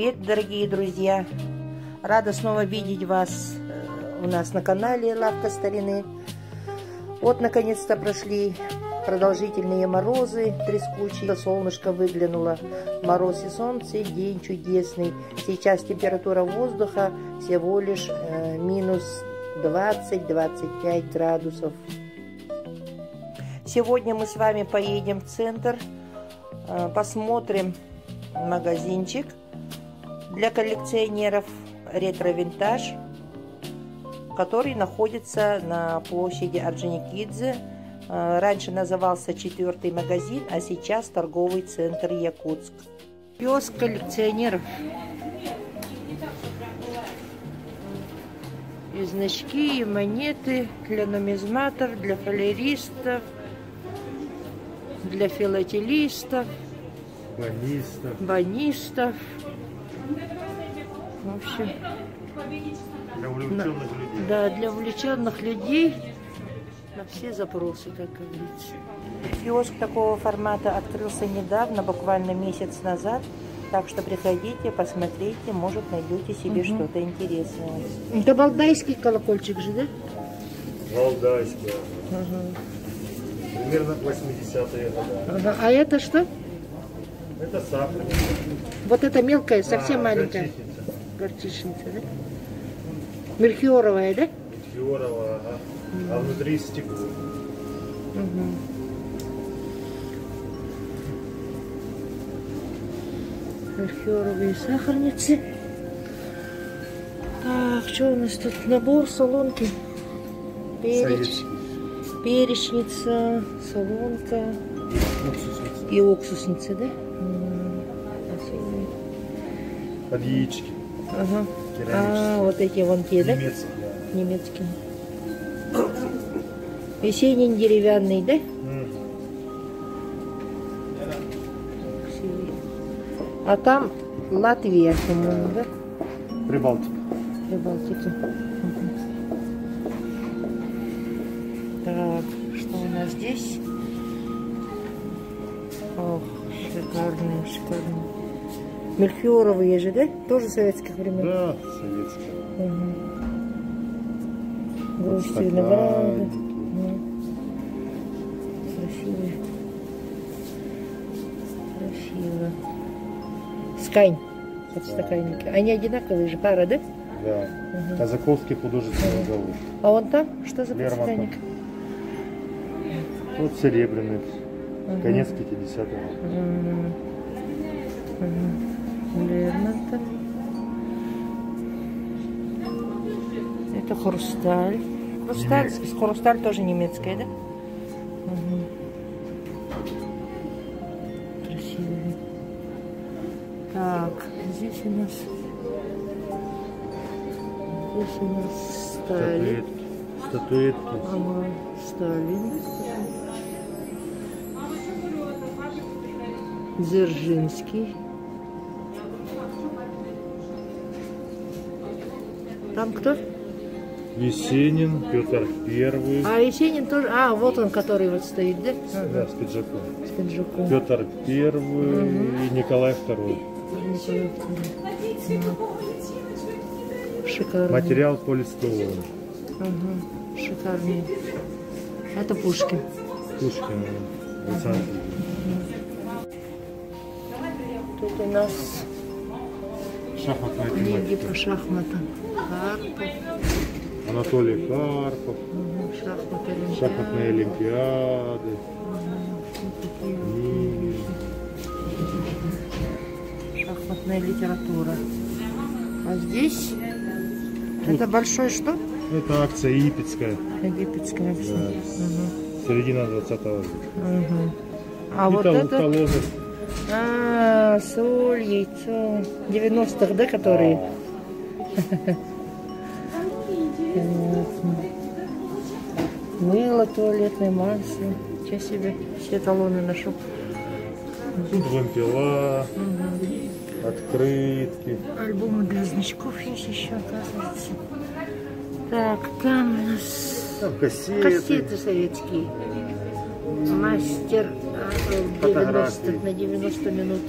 привет, дорогие друзья! Рада снова видеть вас у нас на канале Лавка Старины. Вот, наконец-то прошли продолжительные морозы трескучие. Солнышко выглянуло, мороз и солнце, день чудесный. Сейчас температура воздуха всего лишь минус 20-25 градусов. Сегодня мы с вами поедем в центр, посмотрим магазинчик для коллекционеров ретро-винтаж, который находится на площади Орджоникидзе. Раньше назывался 4-й магазин, а сейчас торговый центр Якутск. Киоск коллекционеров. И значки, и монеты для нумизматов, для фалеристов, для филателистов, банистов. В общем, для увлеченных людей. Да, для увлеченных людей на все запросы, как говорится. Киоск такого формата открылся недавно, буквально месяц назад. Так что приходите, посмотрите, может, найдете себе что-то интересное. Это валдайский колокольчик же, да? Валдайский. Примерно 80-е годы. А это что? Это сахар. Вот это мелкая, совсем маленькая. Горчичница, да? Мельхиоровая, да? Мельхиоровая, ага. А внутри стекло. Мельхиоровые сахарницы. Так, что у нас тут? Набор, солонки, перечница, солонка и уксусница, да? Под яички. Ага. А, вот эти вон те, да? Немецкие. Весенний деревянный, да? А там Латвия, по-моему, да? Прибалтика. Прибалтика. Так, что у нас здесь? Ох, шикарные, шикарные. Мельхиоровые же, да? Тоже советских времен? Да, советские. Грусть винограда. Красивые. Красиво. Скань. Подстаканники. Они одинаковые же, пара, да? Да. Казаковский художественный уголок. А вон там? Что за подстаканник? Вот серебряный. Конец 50-го. Лермонтов. Это хрусталь. Хрусталь тоже немецкая, да? Красивый. Так, здесь у нас Сталин. Статуэтки. Ага, Сталин. Дзержинский. Там кто? Есенин, Петр Первый. А Есенин тоже. А, вот он, который вот стоит, да? Да, с пиджаком. С пиджаком. Петр Первый и Николай Второй. Шикарный. Материал полистирол. Шикарный. Это Пушкин. Пушкин. Александр. Тут у нас Шахматная книги тематика. по шахматам. Карпов. Анатолий Карпов. Шахматные олимпиады. Шахматная литература. А здесь это большой что? Это акция египетская. Египетская акция. Да. Середина 20-го века. А вот это? Колонны. А, соль, яйцо. 90-х, да, которые? Мыло туалетное, масло. Ничего себе, все талоны нашел. Тут вымпела, открытки. Альбомы для значков есть еще, оказывается. Так, там у нас Там кассеты. кассеты советские. Мастер Фотографии. на 90 минут.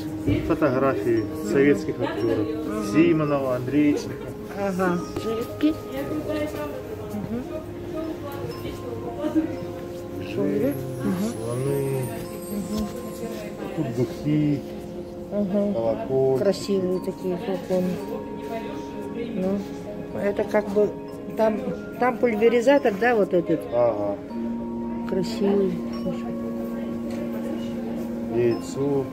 Фотографии советских актеров. Симонова, Андрейченко. Ага. Жидкий. Шумли. Слоны. Тут духи, колокольчики. Красивые такие флаконы. Ну, это как бы там пульверизатор, да, вот этот. Ага. Красивый. Яйцо.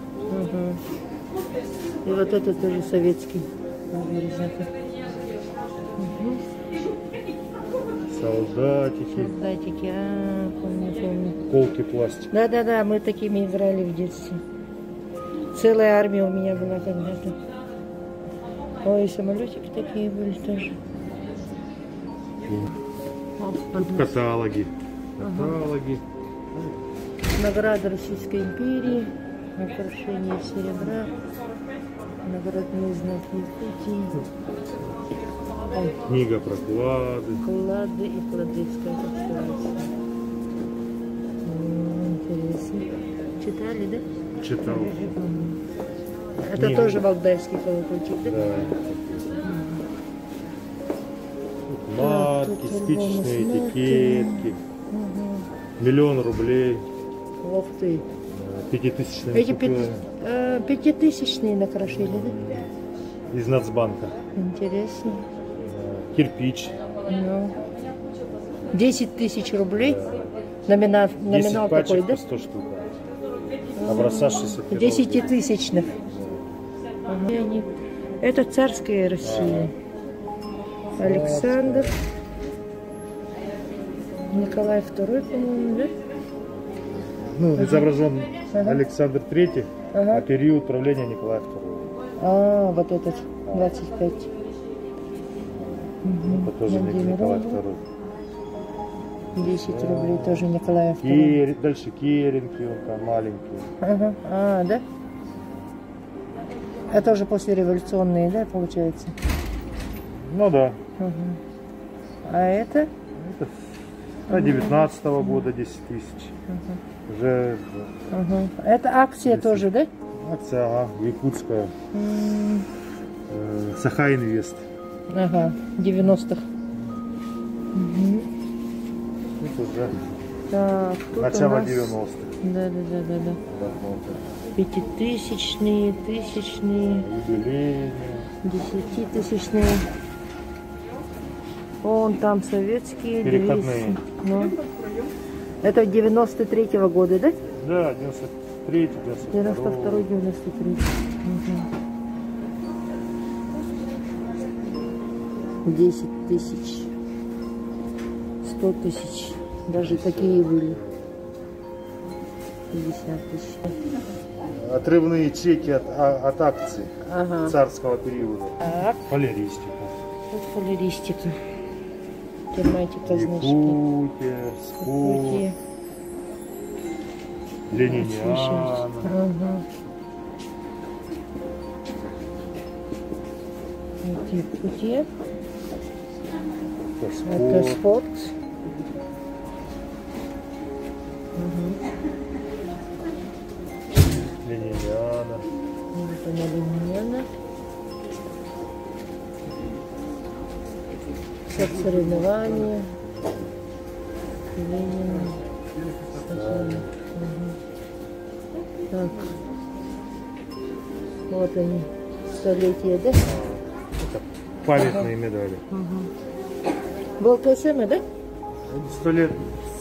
И вот это тоже советский пульверизатор. Солдатики. Солдатики, помню. Колки пластик. Да, мы такими играли в детстве. Целая армия у меня была когда-то. Ой, самолетики такие были тоже. Тут каталоги. Каталоги. Награда Российской империи, украшение серебра, наградные знаки Якутии. Книга про клады. Клады и кладыцкая конструкция. Интересно. Читали, да? Читал. Это Книга. тоже валдайский колокольчик, да? Да. Марки, спичечные этикетки. 1 000 000 рублей. Ух ты. 5000-е Эти купюры 5000-е накрашили, да? из Нацбанка. Интересно. Кирпич. Ну. 10 тысяч рублей. Номинал 10 такой, пачек да? по 100 штук. Образца 61. 10-тысячных. Это царская Россия. Александр. Николай II, по-моему, да? Ну, изображен Ага. Александр III, Ага. а период правления Николая II. А, вот этот 25. Это тоже Владимир Николай Иванович. II. 10 рублей тоже Николая II. Дальше Керенки, он там маленький. Ага. А, да? Это уже после революционные, да, получается? Ну да. Ага. А это? Это 19-го года 10 тысяч. Уже Ага. Это акция 10. тоже, да? акция, ага, якутская. Саха-Инвест. Ага, 90-х. Тут уже Так, тут начало у нас... 90-х. Да. Пятитысячные, тысячные, Юбилейные. 10-тысячные. Вон там советские. Переходные. 200. Ну. Это 93-го года, да? Да, 93-й, 92-й, 93-й. Угу. 10 тысяч. 100 тысяч. Даже такие были. 50 тысяч. Отрывные чеки от акций Ага. царского периода. Так, Полеристика. вот полиристика. Тематика, значит. Якутия, Псков, Якутия. Лениниана. Ага. Вот Якутия. Это Спорт. спорт. Лениниана. Вот она, Лениниана. Соревнования. Ленин. Так. Вот они. Столетие, да? Это памятные медали. Был КСМ, да?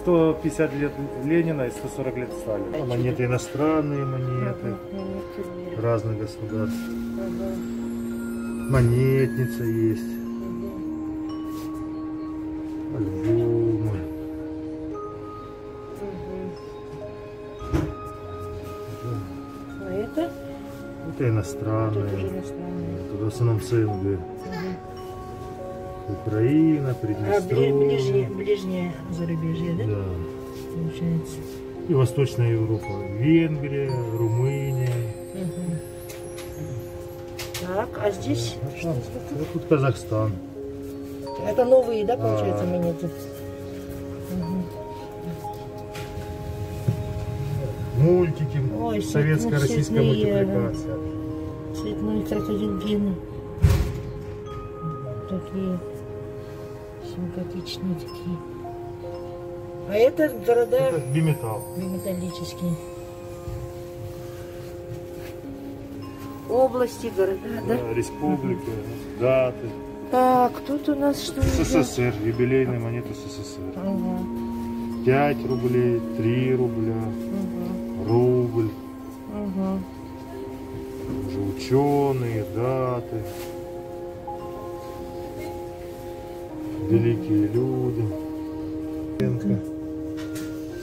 150 лет Ленина и 140 лет Сталина. Монеты иностранные, монеты разных государств. Монетница есть. Альбомы. А это? Это иностранные. Тоже иностранные. Тут в основном СНГ. Украина, А Приднестровье. ближнее зарубежье, да? Да. Получается. И Восточная Европа. Венгрия, Румыния. Так, а здесь? А тут Казахстан. Это новые, да, получается, монеты? Мультики, Ой, советско-российская цветные, мультипликация. Цветной крокодил Гена. Такие симпатичные такие. А это города Это биметалл. металлические. Области, города, да? Да, республики, даты. Так, тут у нас что идет? СССР, юбилейная монета СССР. Ага, 5 рублей, 3 рубля, ага, рубль. ага. Уже ученые, даты. Великие люди.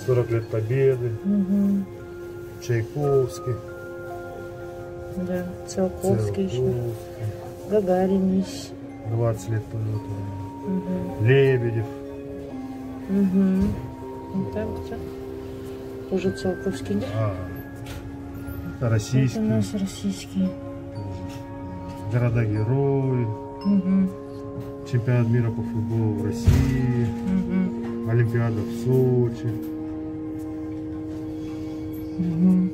40 лет Победы. Угу. Чайковский. Да, Циолковский еще. Гагарин есть. 20 лет полета. Угу. Лебедев. Угу. Вот так вот. Тоже Циолковский, да? Это российский. Это у нас российские. Города-герои. Угу. Чемпионат мира по футболу в России. Угу. Олимпиада в Сочи. Угу.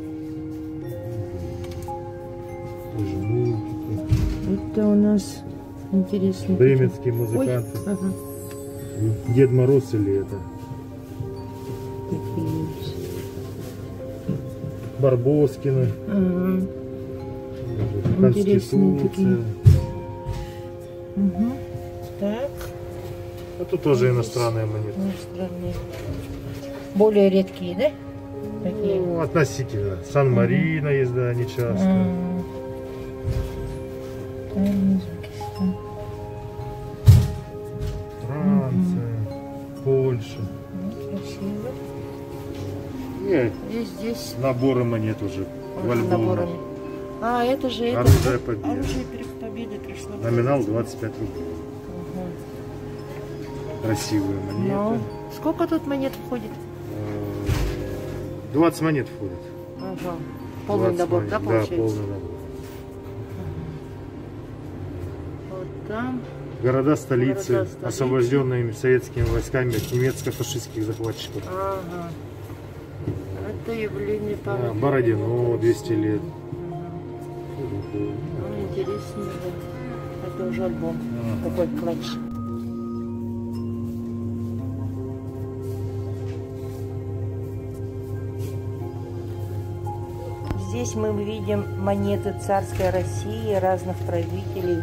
Тоже мультики. Это у нас интересно. Бременские музыканты. Ой, ага. Дед Мороз или это? Такие. Барбоскины. Ага. Интересные такие. Конституция. Угу. Так. А тут тоже иностранные монеты. Иностранные. Более редкие, да? Такие. Ну, относительно. Сан-Марино есть, да, не часто. Узбекистан. Франция, Польша. Красиво. И И здесь наборы монет уже в альбомах. наборами. А, это же это. Оружие Победы. Оружие Победы пришло. Номинал 25 рублей. Ага. Красивые монеты. Ну, сколько тут монет входит? 20 монет входит. Ага. Полный 20 набор, монет. да, получается? Да, полный набор. Вот там. Города-столицы, Города-столицы. освобожденные советскими войсками от немецко-фашистских захватчиков. Ага. Это явление памяти. Бородино, 200 лет. Ну, интересно, да. Это уже альбом. Такой клатч. Здесь мы видим монеты царской России разных правителей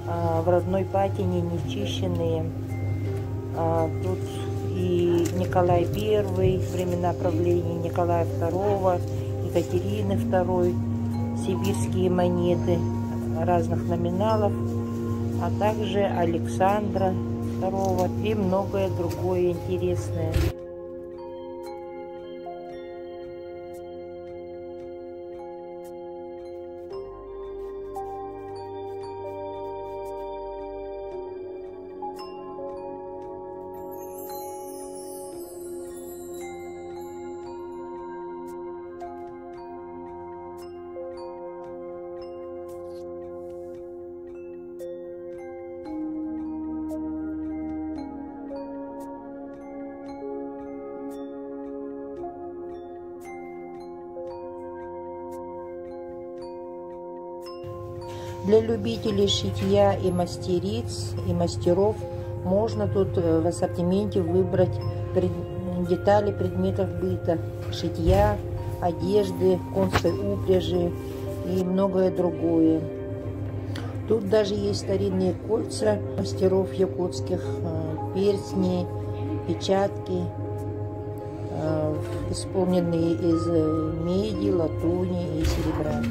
в родной патине, нечищенные. Тут и Николай I, времена правления Николая II, Екатерины II, сибирские монеты разных номиналов, а также Александра II и многое другое интересное. Для любителей шитья и мастериц, и мастеров можно тут в ассортименте выбрать детали предметов быта, шитья, одежды, конской упряжи и многое другое. Тут даже есть старинные кольца мастеров якутских, перстни, печатки, исполненные из меди, латуни и серебра.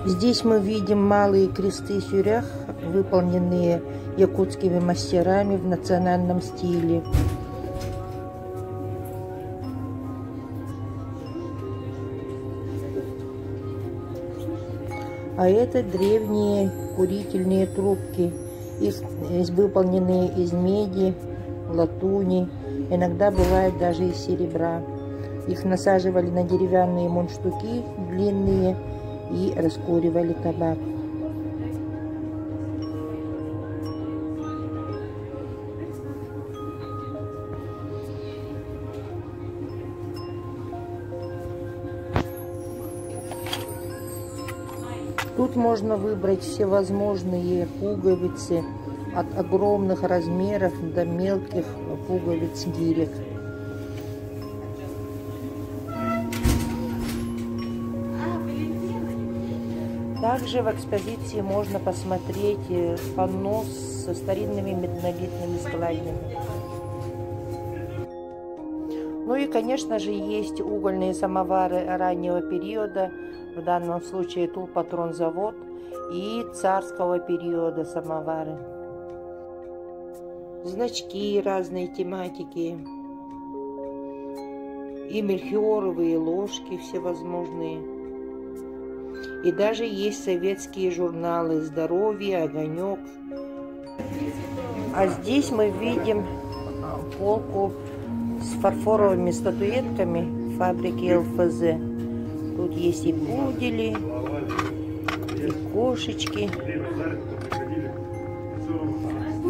Здесь мы видим малые кресты-сюрях, выполненные якутскими мастерами в национальном стиле. А это древние курительные трубки, выполненные из меди, латуни, иногда бывает даже из серебра. Их насаживали на деревянные мундштуки длинные и раскуривали табак. Тут можно выбрать всевозможные пуговицы от огромных размеров до мелких пуговиц гирек. Также в экспозиции можно посмотреть панно со старинными меднолитными складнями. Ну и, конечно же, есть угольные самовары раннего периода, в данном случае Тулпатронзавод, и царского периода самовары. Значки разной тематики, и мельхиоровые ложки всевозможные. И даже есть советские журналы «Здоровье», «Огонек». А здесь мы видим полку с фарфоровыми статуэтками фабрики ЛФЗ. Тут есть и пудели, и кошечки.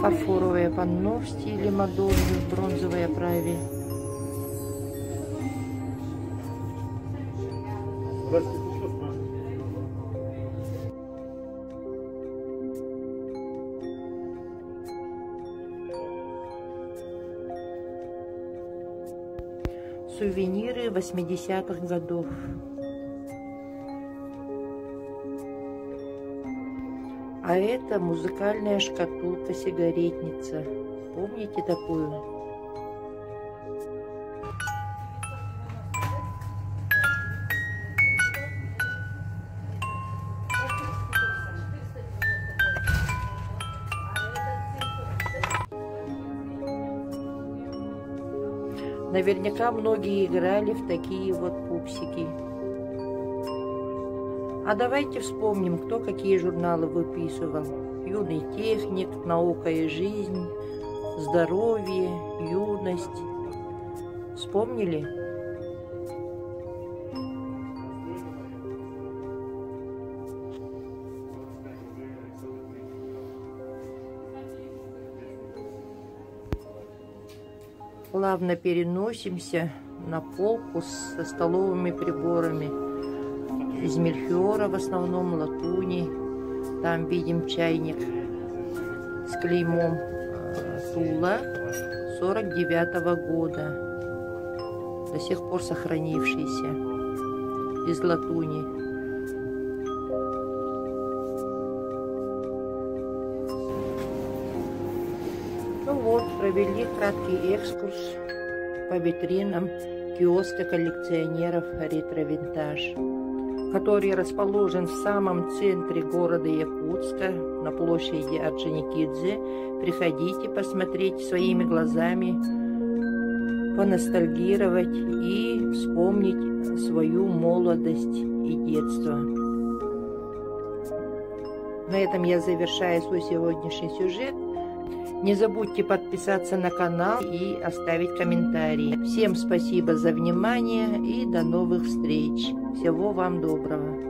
Фарфоровое панно в стиле Мадонны в бронзовой оправе. Сувениры 80-х годов. А это музыкальная шкатулка-сигаретница. Помните такую? Наверняка многие играли в такие вот пупсики. А давайте вспомним, кто какие журналы выписывал. «Юный техник», «Наука и жизнь», «Здоровье», «Юность». Вспомнили? Плавно переносимся на полку со столовыми приборами. Из мельхиора в основном, латуни. Там видим чайник с клеймом Тула 49-го года. До сих пор сохранившийся. Из латуни. Ну вот, провели краткий экскурс по витринам киоска коллекционеров «Ретро-Винтаж», который расположен в самом центре города Якутска, на площади Орджоникидзе. Приходите посмотреть своими глазами, поностальгировать и вспомнить свою молодость и детство. На этом я завершаю свой сегодняшний сюжет. Не забудьте подписаться на канал и оставить комментарии. Всем спасибо за внимание и до новых встреч. Всего вам доброго.